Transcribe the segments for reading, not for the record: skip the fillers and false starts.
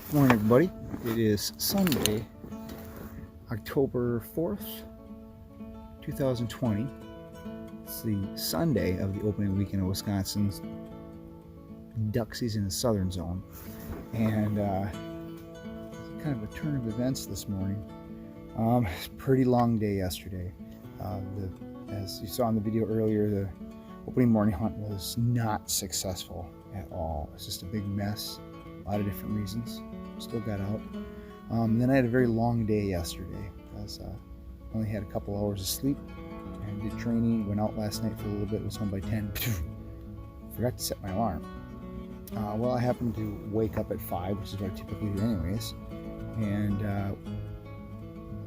Good morning, everybody. It is Sunday, October 4th, 2020. It's the Sunday of the opening weekend of Wisconsin's duck season in the southern zone. And kind of a turn of events this morning. It's a pretty long day yesterday. As you saw in the video earlier, the opening morning hunt was not successful at all. It's just a big mess, a lot of different reasons. Still got out. Then I had a very long day yesterday because I only had a couple hours of sleep and did training. Went out last night for a little bit, was home by 10. Forgot to set my alarm. Well, I happened to wake up at 5, which is what I typically do anyways, and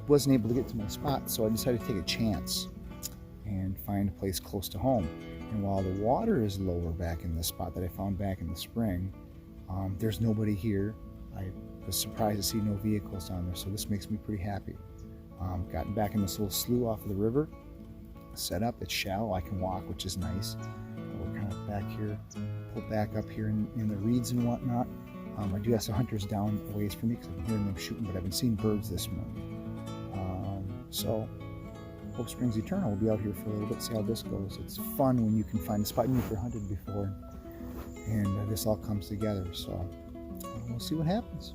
wasn't able to get to my spot, so I decided to take a chance and find a place close to home. And while the water is lower back in the spot that I found back in the spring, there's nobody here. I was surprised to see no vehicles down there, so this makes me pretty happy. Gotten back in this little slough off of the river, set up. It's shallow, I can walk, which is nice. We're kind of back here, pull back up here in the reeds and whatnot. I do have some hunters down a ways from me because I've been hearing them shooting, but I've been seeing birds this morning. So hope springs eternal. We'll be out here for a little bit, see how this goes. It's fun when you can find a spot you've never hunted before, and this all comes together. So we'll see what happens.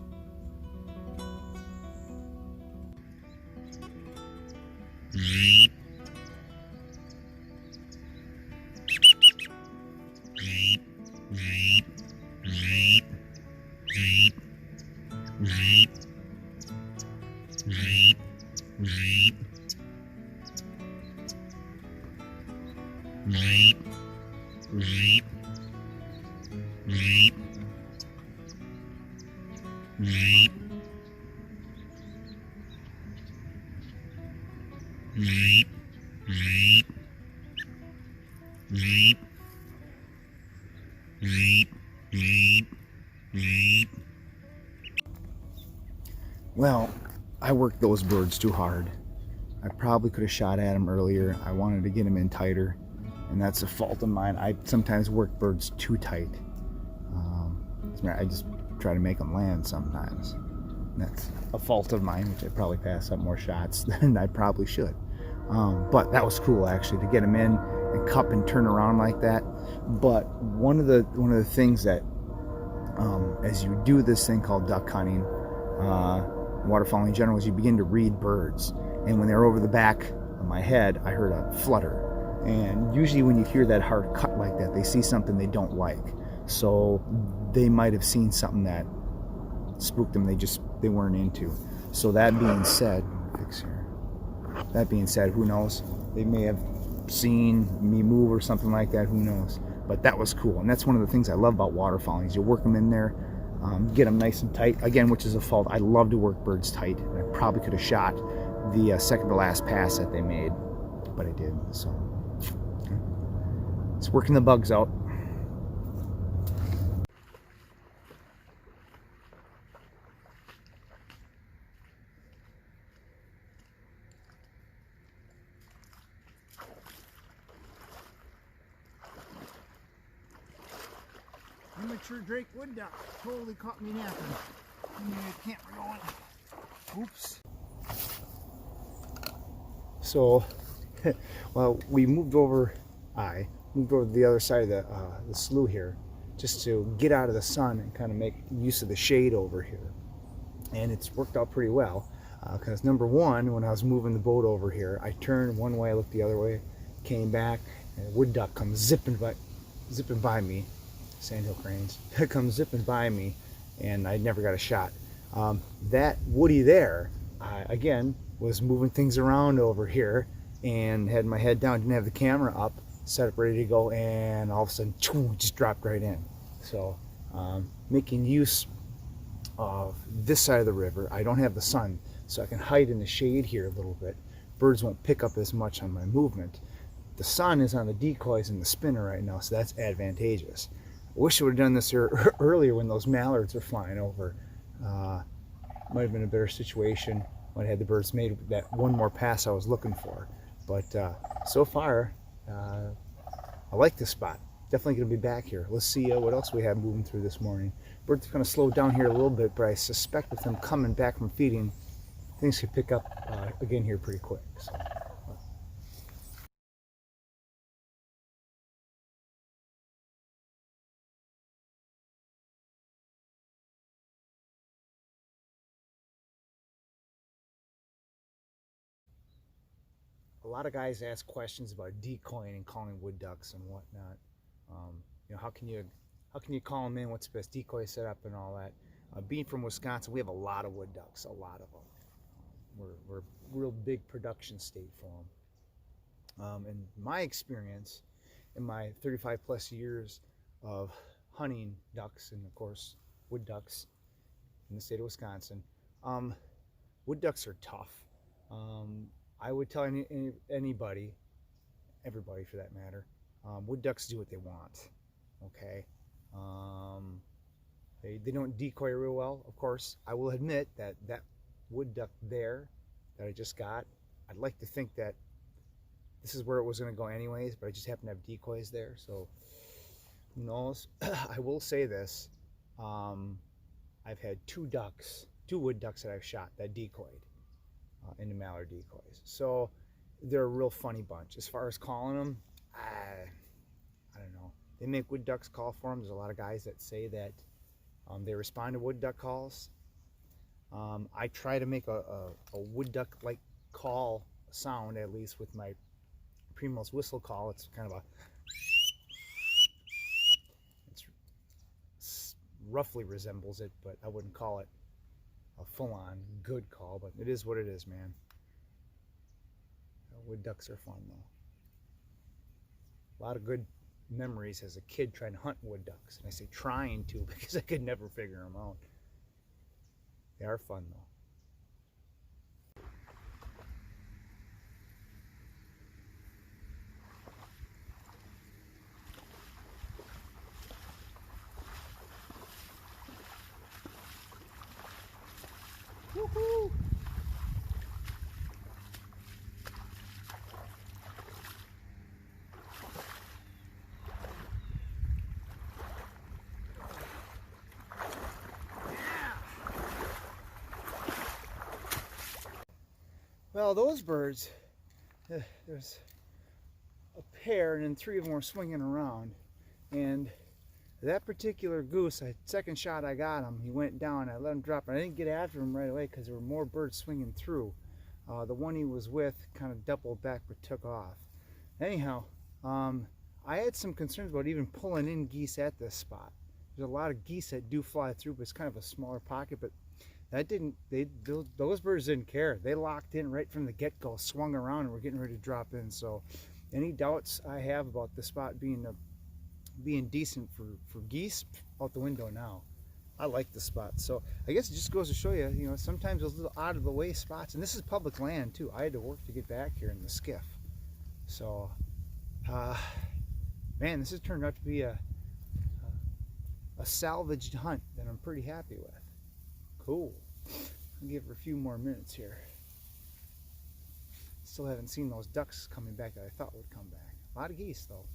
Well, I worked those birds too hard. I probably could have shot at them earlier. I wanted to get them in tighter, and that's a fault of mine. I sometimes work birds too tight. I just try to make them land sometimes. And that's a fault of mine, which I probably pass up more shots than I probably should. But that was cool, actually, to get them in and cup and turn around like that. But one of the things that as you do this thing called duck hunting, waterfowling in general, is you begin to read birds. And when they're over the back of my head, I heard a flutter. And usually when you hear that hard cut like that, they see something they don't like. So they might have seen something that spooked them they weren't into. So that being said, who knows? They may have seen me move or something like that, who knows? But that was cool. And that's one of the things I love about waterfowling, is you work them in there, get them nice and tight. Again, which is a fault. I love to work birds tight. And I probably could have shot the second to last pass that they made, but I didn't. So it's working the bugs out. Immature Drake wood duck totally caught me napping. The camera going. Oops. So, well, I moved over to the other side of the slough here, just to get out of the sun and kind of make use of the shade over here. And it's worked out pretty well, because number one, when I was moving the boat over here, I turned one way, I looked the other way, came back, and a wood duck comes zipping by me. Sandhill cranes comes zipping by me, and I never got a shot. That woody there, again, was moving things around over here and had my head down, didn't have the camera up, set up ready to go, and all of a sudden just dropped right in. So making use of this side of the river, I don't have the sun, so I can hide in the shade here a little bit. Birds won't pick up as much on my movement. The sun is on the decoys and the spinner right now, so that's advantageous. I wish I would have done this earlier when those mallards were flying over. Might have been a better situation. Might have had the birds made that one more pass I was looking for. But so far, I like this spot. Definitely going to be back here. Let's see what else we have moving through this morning. Birds are going to slow down here a little bit, but I suspect with them coming back from feeding, things could pick up again here pretty quick. So. A lot of guys ask questions about decoying and calling wood ducks and whatnot. How can you call them in? What's the best decoy setup and all that? Being from Wisconsin, we have a lot of wood ducks, a lot of them. We're a real big production state for them. In my experience, in my 35 plus years of hunting ducks and of course wood ducks in the state of Wisconsin, wood ducks are tough. I would tell anybody, everybody for that matter, wood ducks do what they want. Okay, they don't decoy real well. Of course, I will admit that wood duck there that I just got, I'd like to think that this is where it was going to go anyways, but I just happen to have decoys there, so who knows. I will say this, I've had two wood ducks that I've shot that decoyed into mallard decoys, so they're a real funny bunch. As far as calling them, I don't know. They make wood ducks call for them. There's a lot of guys that say that they respond to wood duck calls. I try to make a wood duck like call sound, at least with my Primos whistle call. It's kind of it's roughly resembles it, but I wouldn't call it a full-on good call, but it is what it is, man. Wood ducks are fun though. A lot of good memories as a kid trying to hunt wood ducks, and I say trying to because I could never figure them out. They are fun though. Woohoo! Well, those birds, there's a pair and then three of them were swinging around, and that particular goose, second shot I got him, he went down, I let him drop, and I didn't get after him right away because there were more birds swinging through. The one he was with kind of doubled back but took off. Anyhow, I had some concerns about even pulling in geese at this spot. There's a lot of geese that do fly through, but it's kind of a smaller pocket, but that didn't, those birds didn't care. They locked in right from the get-go, swung around, and were getting ready to drop in. So any doubts I have about the spot being decent for geese, out the window now. I like the spot. So I guess it just goes to show you, sometimes those little out of the way spots, and this is public land too. I had to work to get back here in the skiff. So, man, this has turned out to be a salvaged hunt that I'm pretty happy with. Cool. I'll give her a few more minutes here. Still haven't seen those ducks coming back that I thought would come back. A lot of geese though.